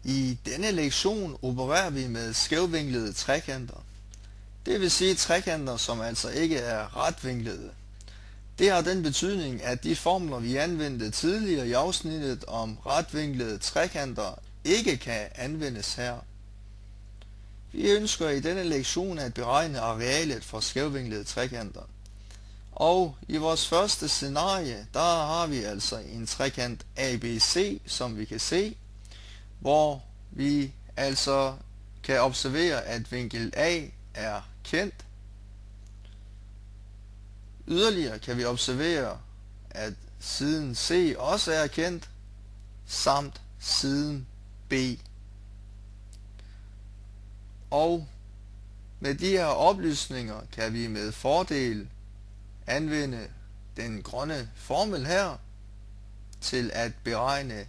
I denne lektion opererer vi med skævvinklede trekanter. Det vil sige trekanter, som altså ikke er retvinklede. Det har den betydning, at de formler, vi anvendte tidligere i afsnittet om retvinklede trekanter, ikke kan anvendes her. Vi ønsker i denne lektion at beregne arealet for skævvinklede trekanter. Og i vores første scenarie, der har vi altså en trekant ABC, som vi kan se, hvor vi altså kan observere, at vinkel A er kendt. Yderligere kan vi observere, at siden C også er kendt, samt siden B. Og med de her oplysninger kan vi med fordel anvende den grønne formel her til at beregne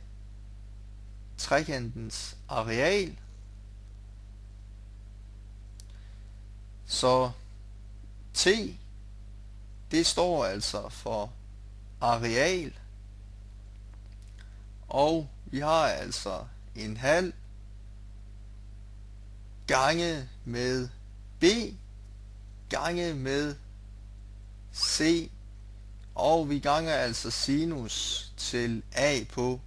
trekantens areal. Så T, det står altså for areal, og vi har altså en halv gange med B gange med C, og vi ganger altså sinus til A på.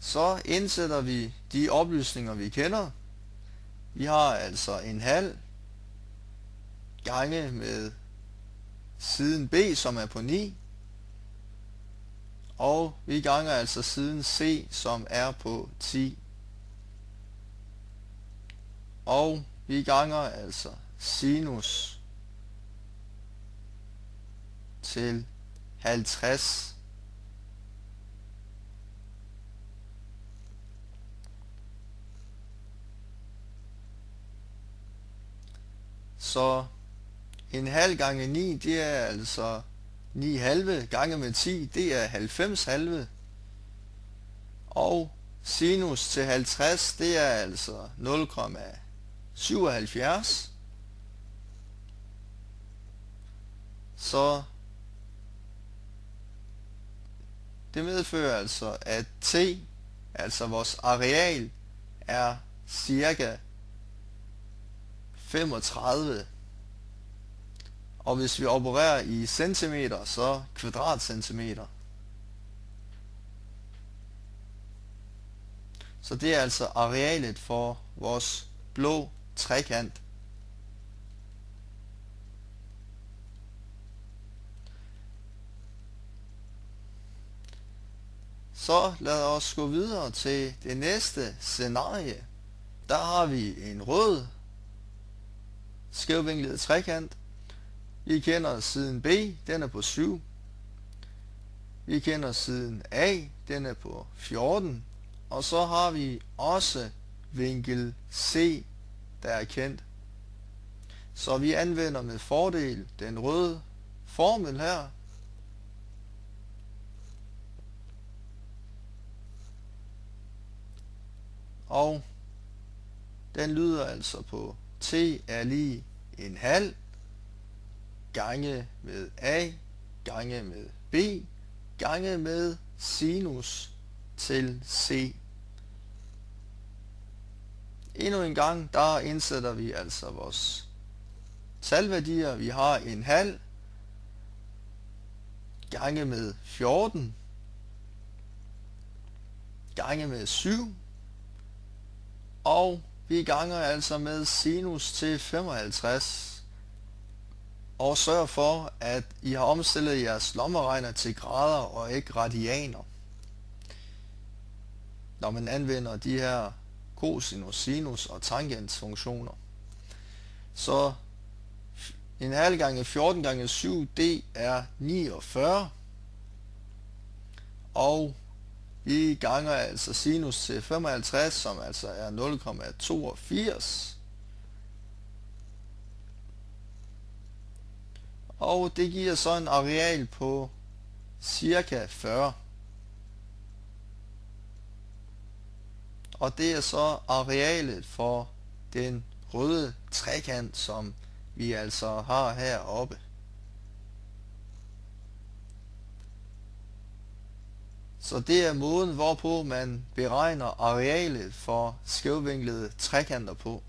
Så indsætter vi de oplysninger, vi kender. Vi har altså en halv gange med siden B, som er på 9, og vi ganger altså siden C, som er på 10. Og vi ganger altså sinus til 50. Så en halv gange 9, det er altså 9 halve gange med 10, det er 90 halve. Og sinus til 50, det er altså 0,77. Så det medfører altså, at T, altså vores areal, er cirka 35. Og hvis vi opererer i centimeter, så kvadratcentimeter. Så det er altså arealet for vores blå trekant. Så lad os gå videre til det næste scenarie. Der har vi en rød skævvinklet trekant. Vi kender siden B, den er på 7. Vi kender siden A, den er på 14. Og så har vi også vinkel C, der er kendt. Så vi anvender med fordel den røde formel her. Og den lyder altså på T er lige en halv gange med A gange med B gange med sinus til C. Endnu en gang, der indsætter vi altså vores talværdier. Vi har en halv gange med 14 gange med 7, og vi ganger altså med sinus til 55. Og sørg for, at I har omstillet jeres lommeregner til grader og ikke radianer, når man anvender de her cosinus, sinus og tangensfunktioner. Så en halv gange 14 gange 7, det er 49. Og vi ganger altså sinus til 55, som altså er 0,82. Og det giver så en areal på cirka 40. Og det er så arealet for den røde trekant, som vi altså har heroppe. Så det er måden, hvorpå man beregner arealet for skævvinklede trekanter på.